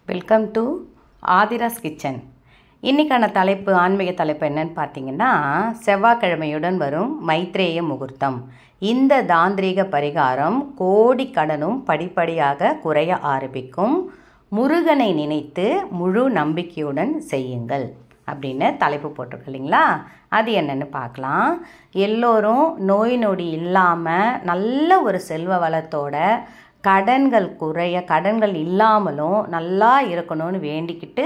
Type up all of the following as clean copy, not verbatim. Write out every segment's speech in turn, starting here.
Welcome to Aadhira's kitchen. இன்றைக்கான தலைப்பு, ஆன்மீக தலைப்பு என்னன்னு பார்த்தீங்கன்னா, செவ்வாய்க்கிழமையுடன் வரும் மைத்ரேய முகூர்த்தம். இந்த தாந்திரீக பரிகாரம் கோடி கடனும் படிப்படியாக குறைய ஆரம்பிக்கும். முருகனை நினைத்து முழு நம்பிக்கையுடன் செய்யுங்கள் அப்படின்னு தலைப்பு போட்டிருக்கு இல்லைங்களா? அது என்னென்னு பார்க்கலாம். எல்லோரும் நோய் நொடி இல்லாமல் நல்ல ஒரு செல்வ வளத்தோட கடன்கள் இல்லாமலும் நல்லா இருக்கணும்னு வேண்டிக்கிட்டு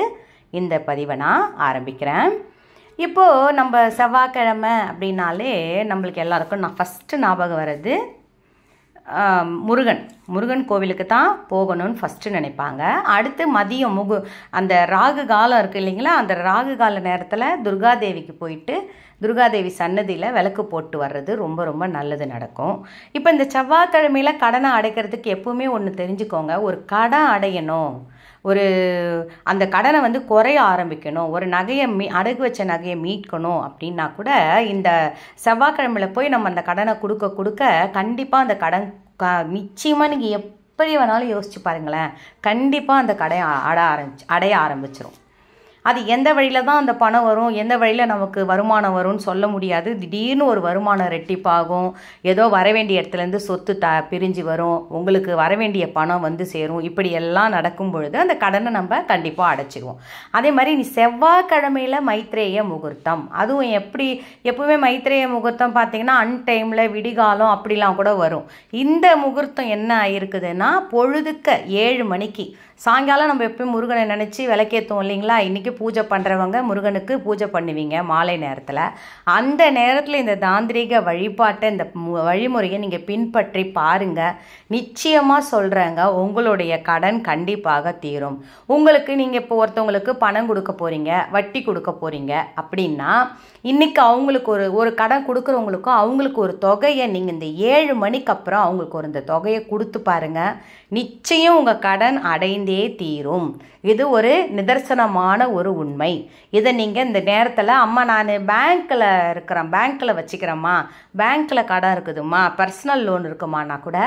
இந்த பதிவை நான் ஆரம்பிக்கிறேன். இப்போது நம்ம செவ்வாய்க்கிழமை அப்படின்னாலே நம்மளுக்கு எல்லாருக்கும் ஃபஸ்ட்டு ஞாபகம் வர்றது முருகன் கோவிலுக்கு தான் போகணும்னு ஃபஸ்ட்டு நினைப்பாங்க. அடுத்து மதியம் அந்த ராகு காலம் இருக்குது இல்லைங்களா? அந்த ராகு கால நேரத்தில் துர்காதேவிக்கு போயிட்டு துர்காதேவி சன்னதியில் விளக்கு போட்டு வர்றது ரொம்ப ரொம்ப நல்லது நடக்கும். இப்போ இந்த செவ்வாய்க்கிழமையில் கடனை அடைக்கிறதுக்கு எப்பவுமே ஒன்று தெரிஞ்சுக்கோங்க. ஒரு கடன் அடையணும், அந்த கடனை குறைய ஆரம்பிக்கணும், ஒரு நகையை அடகு வச்ச நகையை மீட்கணும் அப்படின்னா கூட இந்த செவ்வாய்க்கிழமையில் போய் நம்ம அந்த கடனை கொடுக்க கண்டிப்பாக அந்த கடன் நிச்சயமாக நீங்கள் எப்படி வேணாலும் யோசிச்சு பாருங்களேன், கண்டிப்பாக அந்த கடை அடைய ஆரம்பிச்சிடும். அது எந்த வழியில் தான் அந்த பணம் வரும், எந்த வழியில் நமக்கு வருமானம் வரும்னு சொல்ல முடியாது. திடீர்னு ஒரு வருமானம் ரெட்டிப்பாகும், ஏதோ வரவேண்டிய இடத்துலேருந்து சொத்து பிரிஞ்சு வரும், உங்களுக்கு வரவேண்டிய பணம் சேரும். இப்படி எல்லாம் நடக்கும் பொழுது அந்த கடனை நம்ம கண்டிப்பாக அடைச்சிடுவோம். அதே மாதிரி நீ செவ்வாய்க்கிழமையில் மைத்ரேய முகூர்த்தம், அதுவும் எப்பவுமே மைத்ரேய முகூர்த்தம் பார்த்தீங்கன்னா அன்டைமில் விடிகாலம் அப்படிலாம் கூட வரும். இந்த முகூர்த்தம் என்ன இருக்குதுன்னா, பொழுதுக்க 7 மணிக்கு சாயங்காலம் நம்ம எப்பயும் முருகனை நினச்சி விளக்கேற்றுவோம் இல்லைங்களா? இன்றைக்கி பூஜை பண்ணுறவங்க முருகனுக்கு பூஜை பண்ணுவீங்க மாலை நேரத்தில். அந்த நேரத்தில் இந்த தாந்திரீக வழிபாட்டை, இந்த வழிமுறையை நீங்கள் பின்பற்றி பாருங்கள். நிச்சயமாக சொல்கிறேங்க, உங்களுடைய கடன் கண்டிப்பாக தீரும். நீங்கள் இப்போ ஒருத்தவங்களுக்கு பணம் கொடுக்க போகிறீங்க, வட்டி கொடுக்க போகிறீங்க அப்படின்னா, இன்றைக்கி அவங்களுக்கு ஒரு கடன் கொடுக்குறவங்களுக்கும் அவங்களுக்கு ஒரு தொகையை நீங்கள் இந்த 7 மணிக்கு அப்புறம் அவங்களுக்கு இந்த தொகையை கொடுத்து பாருங்கள். நிச்சயம் உங்கள் கடன் அடைந்தே தீரும். இது ஒரு நிதர்சனமான ஒரு உண்மை. இதை நீங்கள் இந்த நேரத்தில், அம்மா நான் பேங்க்கில் வச்சுக்கிறேம்மா, பேங்க்கில் கடன் இருக்குதும்மா, பர்சனல் லோன் இருக்குமானா கூட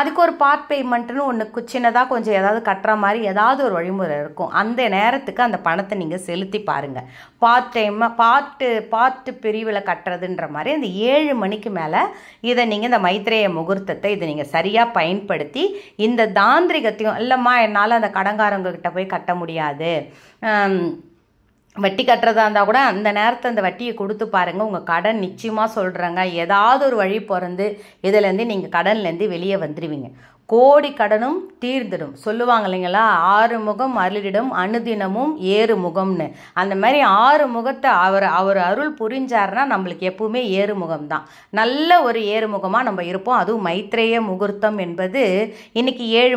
அதுக்கு ஒரு பார்ட் பேமெண்ட்டுன்னு ஒன்று சின்னதாக கொஞ்சம் ஏதாவது கட்டுற மாதிரி ஏதாவது ஒரு வழிமுறை இருக்கும். அந்த நேரத்துக்கு அந்த பணத்தை நீங்கள் செலுத்தி பாருங்கள். பார்ட்டு பிரிவில் கட்டுறதுன்ற மாதிரி அந்த 7 மணிக்கு மேலே இதை நீங்கள் இந்த மைத்ரேய முகூர்த்தத்தை இதை நீங்கள் சரியாக பயன்படுத்தி இந்த தாந்திரிகத்தையும், இல்லைம்மா என்னால் அந்த கடன்காரங்க கிட்ட போய் கட்ட முடியாது, வட்டி கட்டுறதா இருந்தால் கூட அந்த நேரத்தை அந்த வட்டியை கொடுத்து பாருங்கள். உங்கள் கடன் நிச்சயமாக சொல்கிறேங்க, ஏதாவது ஒரு வழி பிறந்து இதுலேருந்து நீங்கள் கடன்லேருந்து வெளியே வந்துடுவீங்க. கோடி கடனும் தீர்ந்துடும் சொல்லுவாங்க இல்லைங்களா? 6 முகம் அருளிடும் அனுதினமும் 7 முகம்னு. அந்த மாதிரி 6 முகத்தை அவர் அருள் புரிஞ்சாருன்னா நம்மளுக்கு எப்பவுமே 7 முகம் தான். நல்ல ஒரு 7 முகமாக நம்ம இருப்போம். அதுவும் மைத்ரேய முகூர்த்தம் என்பது இன்னைக்கு 7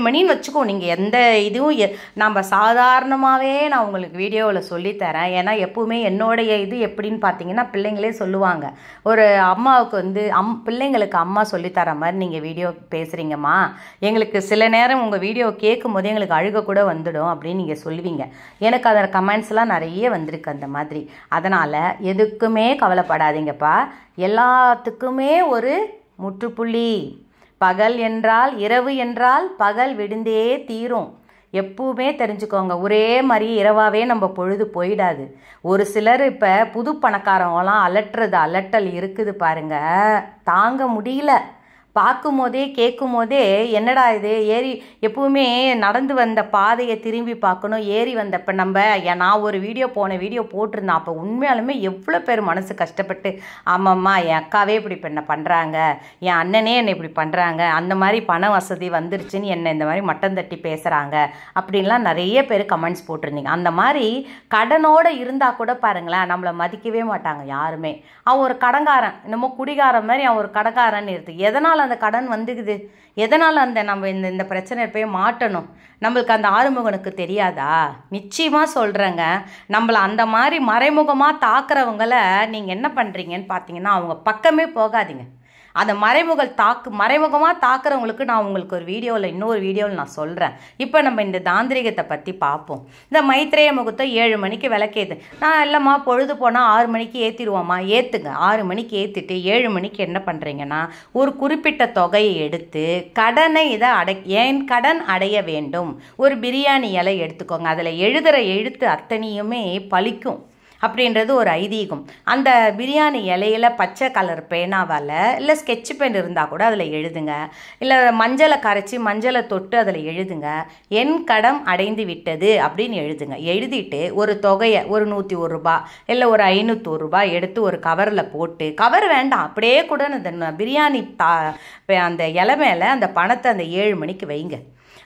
மணின்னு வச்சுக்கோ. நீங்கள் எந்த இதுவும் நம்ம சாதாரணமாகவே நான் உங்களுக்கு வீடியோவில் சொல்லித்தரேன். ஏன்னா எப்பவுமே என்னுடைய இது எப்படின்னு பார்த்தீங்கன்னா, பிள்ளைங்களே சொல்லுவாங்க, ஒரு அம்மாவுக்கு பிள்ளைங்களுக்கு அம்மா சொல்லித்தர மாதிரி நீங்கள் வீடியோ பேசுகிறீங்க, எங்களுக்கு சில நேரம் உங்கள் வீடியோ கேட்கும் போது எங்களுக்கு அழுக கூட வந்துடும் அப்படின்னு நீங்கள் சொல்லுவீங்க. எனக்கு அதில் கமெண்ட்ஸ்லாம் நிறைய வந்திருக்கு அந்த மாதிரி. அதனால் எதுக்குமே கவலைப்படாதீங்கப்பா, எல்லாத்துக்குமே ஒரு முற்றுப்புள்ளி. பகல் என்றால், இரவு என்றால் பகல் விடுந்தே தீரும். எப்பவுமே தெரிஞ்சுக்கோங்க, ஒரே மாதிரி இரவாகவே நம்ம பொழுது போயிடாது. ஒரு சிலர் இப்போ புது பணக்காரவங்களாம் அலட்டல் இருக்குது பாருங்க, தாங்க முடியல. பார்க்கும் போதே கேட்கும் போதே என்னடா இது, ஏறி எப்பவுமே நடந்து வந்த பாதையை திரும்பி பார்க்கணும், ஏறி வந்தப்போ நான் ஒரு வீடியோ போட்டிருந்தேன். அப்போ உண்மையாலுமே எவ்வளோ பேர் மனசு கஷ்டப்பட்டு, ஆமாம்மா என் அக்காவே இப்படி என்ன பண்ணுறாங்க, என் அண்ணனே என்னை இப்படி பண்ணுறாங்க, அந்த மாதிரி பண வசதி வந்துருச்சுன்னு என்னை இந்த மாதிரி மட்டம் தட்டி பேசுகிறாங்க அப்படின்லாம் நிறைய பேர் கமெண்ட்ஸ் போட்டிருந்தீங்க. அந்த மாதிரி கடனோடு இருந்தால் கூட பாருங்களேன், நம்மளை மதிக்கவே மாட்டாங்க யாருமே. அவன் ஒரு கடன்காரன், என்னமோ குடிகாரன் மாதிரி அவன் ஒரு கடன்காரன் இருக்குது. எதனால் அந்த கடன் வந்துக்குது, எதனால் நம்ம இந்த பிரச்சனை போய் மாட்டணும், நம்மளுக்கு அந்த ஆறுமுகனுக்கு தெரியாதா? நிச்சயமாக சொல்கிறேங்க, நம்மளை அந்த மாதிரி மறைமுகமாக தாக்குறவங்கள நீங்கள் என்ன பண்ணுறீங்கன்னு பார்த்தீங்கன்னா, அவங்க பக்கமே போகாதீங்க. அதை மறைமுகமாக தாக்குறவங்களுக்கு நான் உங்களுக்கு ஒரு வீடியோவில் இன்னொரு வீடியோவில் நான் சொல்கிறேன். இப்போ நம்ம இந்த தாந்திரிகத்தை பற்றி பார்ப்போம். இந்த மைத்ரேய முகூர்த்தம் 7 மணிக்கு விளக்கேது. நான் இல்லைம்மா பொழுது போனால் 6 மணிக்கு ஏற்றிடுவோம்மா. ஏற்றுங்க. 6 மணிக்கு ஏற்றிட்டு 7 மணிக்கு என்ன பண்ணுறீங்கன்னா ஒரு குறிப்பிட்ட தொகையை எடுத்து கடனை என் கடன் அடைய வேண்டும், ஒரு பிரியாணி இலை எடுத்துக்கோங்க. அதில் எழுதுகிற எழுத்து அத்தனையுமே பலிக்கும் அப்படின்றது ஒரு ஐதீகம். அந்த பிரியாணி இலையில பச்சை கலர் பேனாவால் இல்லை ஸ்கெட்ச் பென் இருந்தால் கூட அதில் எழுதுங்க. இல்லை மஞ்சளை கரைச்சி மஞ்சளை தொட்டு அதில் எழுதுங்க. என் கடன் அடைந்து விட்டது அப்படின்னு எழுதுங்க. எழுதிட்டு ஒரு தொகையை ஒரு 101 ரூபா இல்லை ஒரு 501 ரூபாய் எடுத்து ஒரு கவரில் போட்டு, கவர் வேண்டாம் அப்படியே கூட அந்த பிரியாணி அந்த இலை மேலே அந்த பணத்தை அந்த 7 மணிக்கு வைங்க.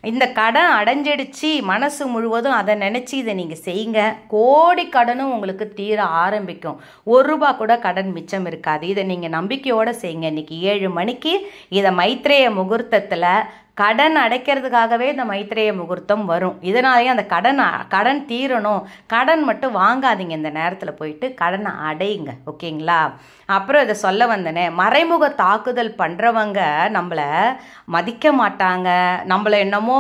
இந்த கடன் அடைஞ்சிடுச்சு மனசு முழுவதும் அதை நினச்சி இதை நீங்கள் செய்யுங்க. கோடி கடனும் உங்களுக்கு தீர ஆரம்பிக்கும். 1 ரூபா கூட கடன் மிச்சம் இருக்காது. இதை நீங்கள் நம்பிக்கையோடு செய்யுங்க. இன்றைக்கி 7 மணிக்கு இதை மைத்ரேய முகூர்த்தத்தில் கடன் அடைக்கிறதுக்காகவே இந்த மைத்ரேய முகூர்த்தம் வரும். இதனாலேயே அந்த கடன் தீரணும். கடன் மட்டும் வாங்காதீங்க. இந்த நேரத்தில் போயிட்டு கடனை அடையுங்க. ஓகேங்களா? அப்புறம் இதை சொல்ல வந்தனே, மறைமுக தாக்குதல் பண்ணுறவங்க நம்மளை மதிக்க மாட்டாங்க. நம்மளை என்னமோ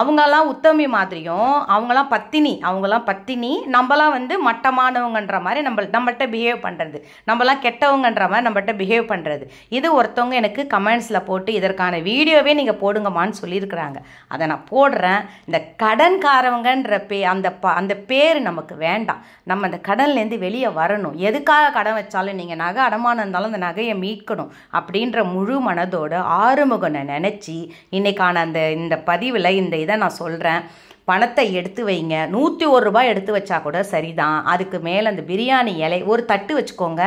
அவங்களாம் உத்தமி மாதிரியும், அவங்களாம் பத்தினி, நம்மளாம் மட்டமானவங்கன்ற மாதிரி நம்மள்கிட்ட பிஹேவ் பண்ணுறது, நம்மளாம் கெட்டவங்கன்ற மாதிரி நம்மள்கிட்ட பிஹேவ் பண்ணுறது. இது ஒருத்தவங்க எனக்கு கமெண்ட்ஸில் போட்டு இதற்கான வீடியோவே நீங்கள் போடுங்கம்மான்னு சொல்லியிருக்கிறாங்க. அதை நான் போடுறேன். இந்த கடன்காரவங்கன்ற அந்த பேர் நமக்கு வேண்டாம். நம்ம அந்த கடன்லேருந்து வெளியே வரணும். எதுக்காக கடன் வச்சாலும் நீங்கள் நகை அடமானம் இருந்தாலும் அந்த நகையை மீட்கணும் அப்படின்ற முழு மனதோடு ஆறுமுகனை நினச்சி இன்னைக்கான இந்த பதிவில் இந்த இதை நான் சொல்கிறேன். பணத்தை எடுத்து வைங்க. 101 ரூபாய் எடுத்து வச்சா கூட சரிதான். அதுக்கு மேலே அந்த பிரியாணி இலை ஒரு தட்டு வச்சுக்கோங்க.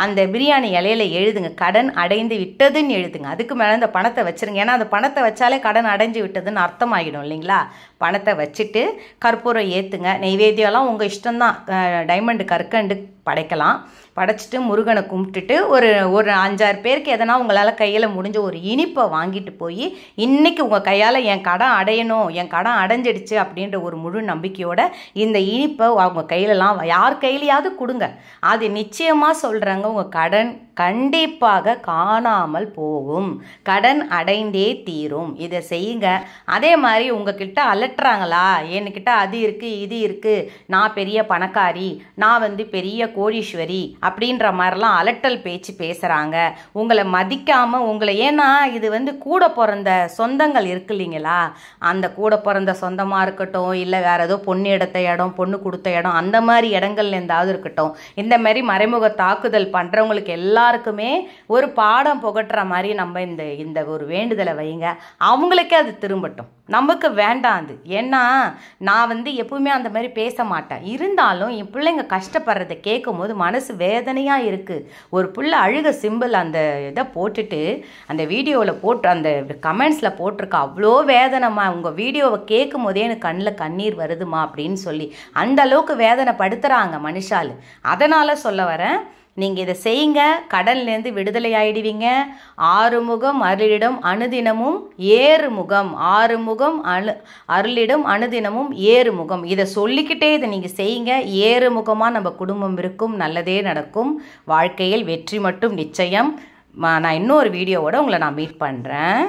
அந்த பிரியாணி இலையில எழுதுங்க கடன் அடைந்து விட்டதுன்னு எழுதுங்க. அதுக்கு மேலே அந்த பணத்தை வச்சுருங்க. ஏன்னா அந்த பணத்தை வச்சாலே கடன் அடைஞ்சு விட்டதுன்னு அர்த்தமாகிடும் இல்லைங்களா? பணத்தை வச்சுட்டு கற்பூரம் ஏற்றுங்க. நெய்வேத்தியம்லாம் உங்கள் இஷ்டம்தான். டைமண்டு கற்கண்டு படைக்கலாம். படைச்சிட்டு முருகனை கும்பிட்டுட்டு ஒரு 5-6 பேருக்கு எதனா உங்களால் கையில் முடிஞ்ச ஒரு இனிப்பை வாங்கிட்டு போய் இன்றைக்கி உங்கள் கையால் என் கடன் அடையணும், என் கடன் அடைஞ்சிடுச்சு அப்படின்ற ஒரு முழு நம்பிக்கையோட இந்த இனிப்பை அவங்க கையிலலாம் யார் கையிலையாவது கொடுங்க. அது நிச்சயமாக சொல்கிறாங்க, உங்கள் கடன் கண்டிப்பாக காணாமல் போகும். கடன் அடைந்தே தீரும். இதை செய்யுங்க. அதே மாதிரி உங்ககிட்ட அலட்டுறாங்களா, என்கிட்ட அது இருக்குது இது இருக்குது, நான் பெரிய பணக்காரி, நான் பெரிய கோடீஸ்வரி அப்படின்ற மாதிரிலாம் அலட்டல் பேச்சு பேசுகிறாங்க. உங்களை மதிக்காமல் உங்களை, ஏன்னா இது கூட பிறந்த சொந்தங்கள் இருக்கு இல்லைங்களா? அந்த கூட பிறந்த சொந்தமாக இருக்கட்டும், இல்லை வேறு ஏதோ பொண்ணு கொடுத்த இடம் அந்த மாதிரி இடங்கள்ல இருந்தாவது இருக்கட்டும், இந்த மாதிரி மறைமுக தாக்குதல் பண்ணுறவங்களுக்கு எல்லாருக்குமே ஒரு பாடம் புகட்டுற மாதிரி நம்ம இந்த ஒரு வேண்டுதலை வைங்க. அவங்களுக்கே அது திரும்பட்டும், நமக்கு வேண்டாம் அது. ஏன்னா நான் எப்பவுமே அந்த மாதிரி பேச மாட்டேன். இருந்தாலும் என் பிள்ளைங்க கஷ்டப்படுறதை கேட்கும் போது மனசு வேதனையாக இருக்குது. ஒரு பிள்ளை அழுக சிம்பிள் அந்த இதை போட்டுட்டு அந்த வீடியோவில் போட்டு அந்த கமெண்ட்ஸில் போட்டிருக்கா, அவ்வளோ வேதனைமா, உங்கள் வீடியோவை கேட்கும் போதே எனக்கு கண்ணில் கண்ணீர் வருதுமா அப்படின்னு சொல்லி அந்த அளவுக்கு வேதனைப்படுத்துகிறாங்க மனுஷால். அதனால் சொல்ல வரேன், நீங்கள் இதை செய்யுங்க. கடன்லேருந்து விடுதலை ஆகிடுவீங்க. ஆறுமுகம் அருளிடம் அனுதினமும் ஏறுமுகம், ஆறுமுகம் அருளிடம் அனுதினமும் ஏறுமுகம். இதை சொல்லிக்கிட்டே இதை நீங்கள் செய்யுங்க. ஏறுமுகமாக நம்ம குடும்பம் இருக்கும், நல்லதே நடக்கும். வாழ்க்கையில் வெற்றி மட்டும் நிச்சயம். நான் இன்னொரு வீடியோவோட உங்களை நான் மீட் பண்ணுறேன்.